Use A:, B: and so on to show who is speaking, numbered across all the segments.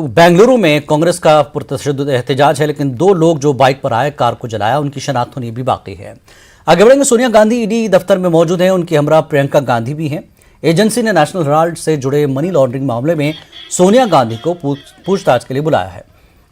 A: बेंगलुरु में कांग्रेस का पुरतशद्दुद एहतजाज है, लेकिन दो लोग जो बाइक पर आए कार को जलाया, उनकी शनाख्त होनी भी बाकी है। आगे बढ़ेंगे। सोनिया गांधी ईडी दफ्तर में मौजूद हैं, उनकी हमरा प्रियंका गांधी भी हैं। एजेंसी ने नेशनल हेराल्ड से जुड़े मनी लॉन्ड्रिंग मामले में सोनिया गांधी को पूछताछ के लिए बुलाया है।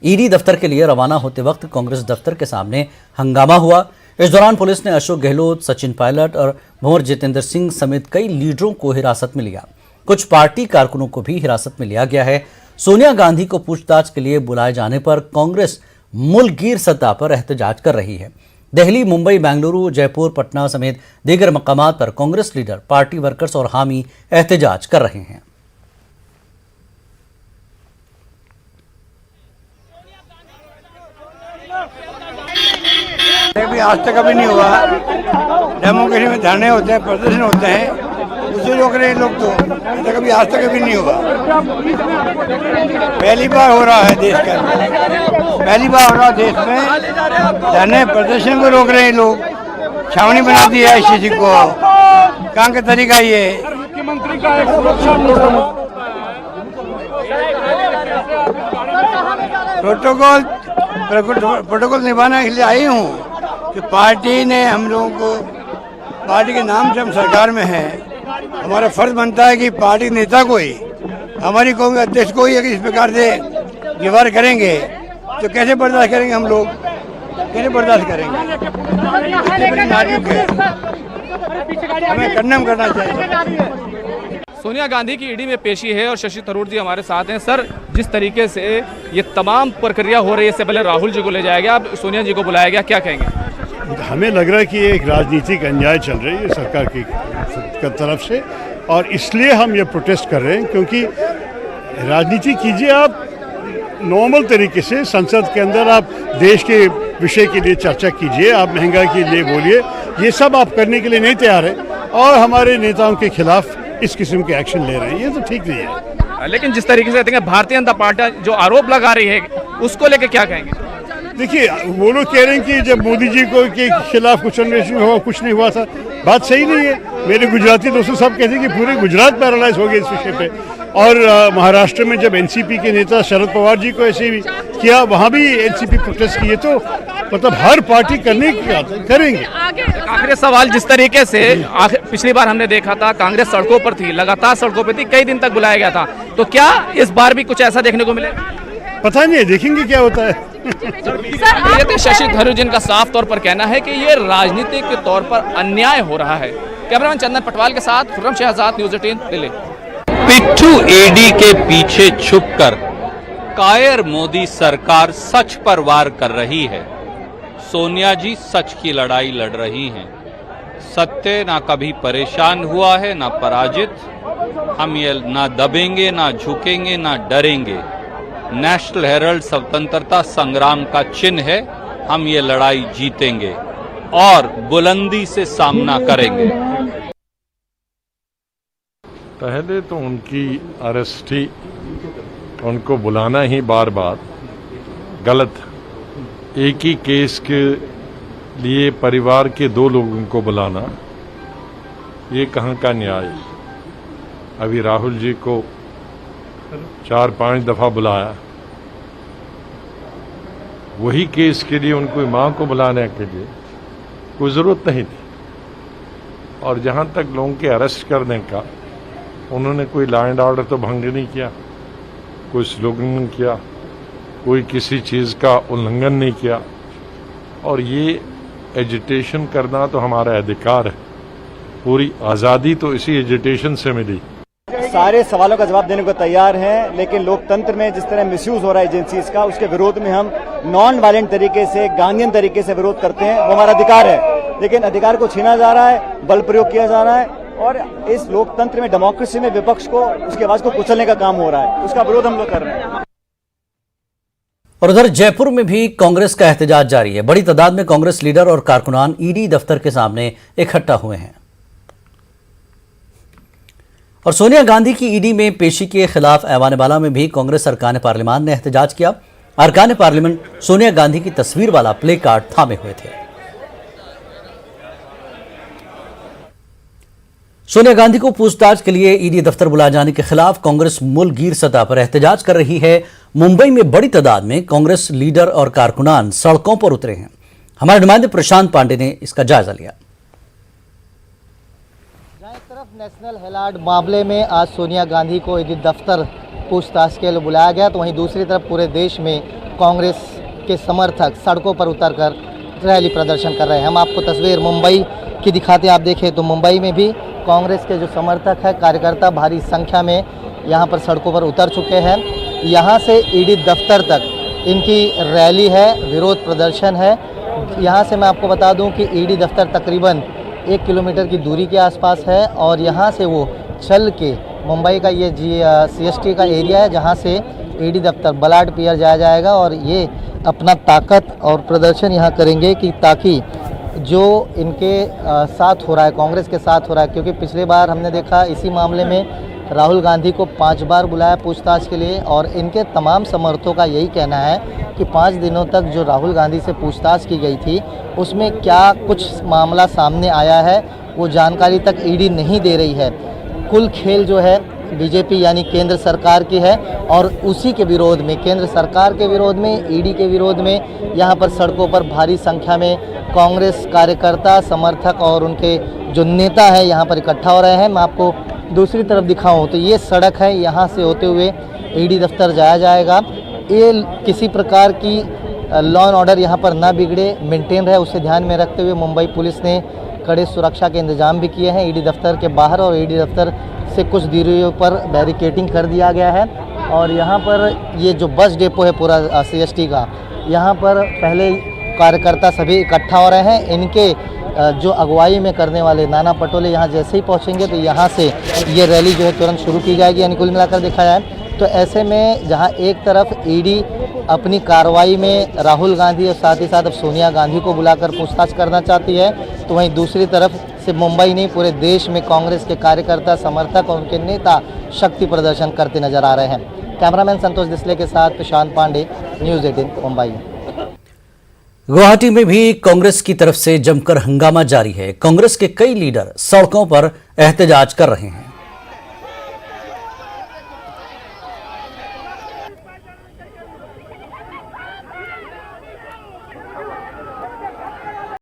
A: ईडी दफ्तर के लिए रवाना होते वक्त कांग्रेस दफ्तर के सामने हंगामा हुआ। इस दौरान पुलिस ने अशोक गहलोत, सचिन पायलट और भंवर जितेंद्र सिंह समेत कई लीडरों को हिरासत में लिया। कुछ पार्टी कारकुनों को भी हिरासत में लिया गया है। सोनिया गांधी को पूछताछ के लिए बुलाए जाने पर कांग्रेस मुल्कगीर सतह पर एहतजाज कर रही है। दिल्ली, मुंबई, बेंगलुरु, जयपुर, पटना समेत दीगर मकामात पर कांग्रेस लीडर, पार्टी वर्कर्स और हामी एहतजाज कर रहे हैं।
B: भी आज तक कभी नहीं हुआ। डेमोक्रेसी में धरने होते हैं, प्रदर्शन होते हैं, उसे रोक रहे हैं लोग। तो कभी आज तक कभी नहीं हुआ। पहली बार हो रहा है देश के अंदर, पहली बार हो रहा है देश में धरने प्रदर्शन को रोक रहे हैं लोग। छावनी बना दी है ICC को। कहाँ का तरीका ये? मुख्यमंत्री का एक प्रोटोकॉल निभाने के लिए आई हूँ कि पार्टी ने हम लोगों को, पार्टी के नाम से हम सरकार में हैं, हमारा फर्ज बनता है कि पार्टी नेता को ही, हमारी कौमी अध्यक्ष को ही अगर इस प्रकार से व्यवहार करेंगे तो कैसे बर्दाश्त करेंगे? हम लोग कैसे बर्दाश्त करेंगे? इतनी बड़ी नाजुक है, हमें कंडेम करना चाहिए।
C: सोनिया गांधी की ईडी में पेशी है और शशि थरूर जी हमारे साथ हैं। सर, जिस तरीके से ये तमाम प्रक्रिया हो रही है, इससे पहले राहुल जी को ले जाया गया, अब सोनिया जी को बुलाया गया, क्या कहेंगे?
D: हमें लग रहा है कि एक राजनीतिक अन्याय चल रही है सरकार की तरफ से, और इसलिए हम ये प्रोटेस्ट कर रहे हैं। क्योंकि राजनीति कीजिए आप नॉर्मल तरीके से, संसद के अंदर आप देश के विषय के लिए चर्चा कीजिए, आप महंगाई के लिए बोलिए, ये सब आप करने के लिए नहीं तैयार है और हमारे नेताओं के खिलाफ इस किस्म के एक्शन ले रहे हैं। ये तो ठीक नहीं है।
C: लेकिन जिस तरीके से भारतीय जनता पार्टी जो आरोप लगा रही है, उसको लेकर क्या कहेंगे?
D: देखिए, वो लोग कह रहे हैं कि जब मोदी जी को के खिलाफ कुछ अन्वेषण हुआ, कुछ नहीं हुआ था। बात सही नहीं है। मेरे गुजराती दोस्तों सब कहते हैं कि पूरे गुजरात पैरालाइज हो गए इस विषय पे। और महाराष्ट्र में जब NCP के नेता शरद पवार जी को ऐसे भी किया, वहाँ भी NCP प्रोटेस्ट किए। तो मतलब हर पार्टी करने की करेंगे।
C: आखिरी सवाल, जिस तरीके से पिछली बार हमने देखा था कांग्रेस सड़कों पर थी, लगातार सड़कों पर थी, कई दिन तक बुलाया गया था, तो क्या इस बार भी कुछ ऐसा देखने को मिलेगा?
D: पता नहीं, देखेंगे क्या होता है।
C: शशि थरूर जी का साफ तौर पर कहना है कि ये राजनीतिक के तौर पर अन्याय हो रहा है। कैमरामैन चंदन पटवाल के साथ खुर्रम शहजाद, न्यूज़ 18 दिल्ली।
E: पिट्ठू ईडी के पीछे छुपकर कायर मोदी सरकार सच पर वार कर रही है। सोनिया जी सच की लड़ाई लड़ रही हैं। सत्य ना कभी परेशान हुआ है, ना पराजित। हम ये ना दबेंगे, ना झुकेंगे, ना डरेंगे। नेशनल हेराल्ड स्वतंत्रता संग्राम का चिन्ह है। हम ये लड़ाई जीतेंगे और बुलंदी से सामना करेंगे।
F: पहले तो उनकी अरेस्ट ही, उनको बुलाना ही बार बार गलत। एक ही केस के लिए परिवार के दो लोगों को बुलाना, ये कहाँ का न्याय? अभी राहुल जी को 4-5 दफा बुलाया, वही केस के लिए उनको मां को बुलाने के लिए कोई जरूरत नहीं थी। और जहां तक लोगों के अरेस्ट करने का, उन्होंने कोई लॉ एंड ऑर्डर तो भंग नहीं किया, कोई स्लोगन नहीं किया, कोई किसी चीज का उल्लंघन नहीं किया। और ये एजिटेशन करना तो हमारा अधिकार है। पूरी आज़ादी तो इसी एजिटेशन से मिली।
G: सारे सवालों का जवाब देने को तैयार हैं, लेकिन लोकतंत्र में जिस तरह मिसयूज हो रहा है एजेंसीज का, उसके विरोध में हम नॉन वायलेंट तरीके से, गांधीयन तरीके से विरोध करते हैं। वो हमारा अधिकार है, लेकिन अधिकार को छीना जा रहा है, बल प्रयोग किया जा रहा है और इस लोकतंत्र में, डेमोक्रेसी में विपक्ष को, उसकी आवाज को कुचलने का काम हो रहा है। उसका विरोध हम लोग कर रहे हैं।
A: और उधर जयपुर में भी कांग्रेस का एहतजाज जारी है। बड़ी तादाद में कांग्रेस लीडर और कारकुनान ईडी दफ्तर के सामने इकट्ठा हुए हैं और सोनिया गांधी की ईडी में पेशी के खिलाफ ऐवान बाला में भी कांग्रेस अरकान पार्लियामान ने एहतजाज किया। अरकान पार्लियामेंट सोनिया गांधी की तस्वीर वाला प्ले कार्ड थामे हुए थे। सोनिया गांधी को पूछताछ के लिए ईडी दफ्तर बुलाए जाने के खिलाफ कांग्रेस मुल्कगीर सतह पर एहतजाज कर रही है। मुंबई में बड़ी तादाद में कांग्रेस लीडर और कारकुनान सड़कों पर उतरे हैं। हमारे नुमाइंदे प्रशांत पांडे ने इसका जायजा लिया।
H: एक तरफ नेशनल हेराल्ड मामले में आज सोनिया गांधी को ईडी दफ्तर पूछताछ के लिए बुलाया गया, तो वहीं दूसरी तरफ पूरे देश में कांग्रेस के समर्थक सड़कों पर उतरकर रैली प्रदर्शन कर रहे हैं। हम आपको तस्वीर मुंबई की दिखाते हैं। आप देखें तो मुंबई में भी कांग्रेस के जो समर्थक हैं, कार्यकर्ता भारी संख्या में यहाँ पर सड़कों पर उतर चुके हैं। यहाँ से ईडी दफ्तर तक इनकी रैली है, विरोध प्रदर्शन है। यहाँ से मैं आपको बता दूँ कि ईडी दफ्तर तकरीबन 1 किलोमीटर की दूरी के आसपास है और यहाँ से वो चल के मुंबई का ये CST का एरिया है जहाँ से ईडी दफ्तर बलाड पियर जाया जाएगा और ये अपना ताकत और प्रदर्शन यहाँ करेंगे कि ताकि जो इनके साथ हो रहा है, कांग्रेस के साथ हो रहा है, क्योंकि पिछले बार हमने देखा इसी मामले में राहुल गांधी को 5 बार बुलाया पूछताछ के लिए और इनके तमाम समर्थकों का यही कहना है कि 5 दिनों तक जो राहुल गांधी से पूछताछ की गई थी उसमें क्या कुछ मामला सामने आया है वो जानकारी तक ईडी नहीं दे रही है। कुल खेल जो है बीजेपी यानी केंद्र सरकार की है और उसी के विरोध में, केंद्र सरकार के विरोध में, ईडी के विरोध में यहाँ पर सड़कों पर भारी संख्या में कांग्रेस कार्यकर्ता, समर्थक और उनके जो नेता हैं यहाँ पर इकट्ठा हो रहे हैं। मैं आपको दूसरी तरफ दिखाऊं तो ये सड़क है, यहाँ से होते हुए ईडी दफ्तर जाया जाएगा। ये किसी प्रकार की लॉ एंड ऑर्डर यहाँ पर ना बिगड़े, मेंटेन रहे, उसे ध्यान में रखते हुए मुंबई पुलिस ने कड़े सुरक्षा के इंतजाम भी किए हैं ईडी दफ्तर के बाहर और ईडी दफ्तर से कुछ दूरियों पर बैरिकेडिंग कर दिया गया है। और यहाँ पर ये जो बस डिपो है पूरा CST का, यहाँ पर पहले कार्यकर्ता सभी इकट्ठा हो रहे हैं। इनके जो अगुवाई में करने वाले नाना पटोले यहाँ जैसे ही पहुँचेंगे तो यहाँ से ये रैली जो है तुरंत शुरू की जाएगी। यानी कुल मिलाकर देखा जाए तो ऐसे में जहाँ एक तरफ ईडी अपनी कार्रवाई में राहुल गांधी और साथ ही साथ अब सोनिया गांधी को बुलाकर पूछताछ करना चाहती है, तो वहीं दूसरी तरफ से मुंबई नहीं पूरे देश में कांग्रेस के कार्यकर्ता, समर्थक और उनके नेता शक्ति प्रदर्शन करते नजर आ रहे हैं। कैमरामैन संतोष डिसले के साथ प्रशांत पांडे, न्यूज़ 18 मुंबई।
A: गुवाहाटी में भी कांग्रेस की तरफ से जमकर हंगामा जारी है। कांग्रेस के कई लीडर सड़कों पर एहतजाज कर रहे हैं।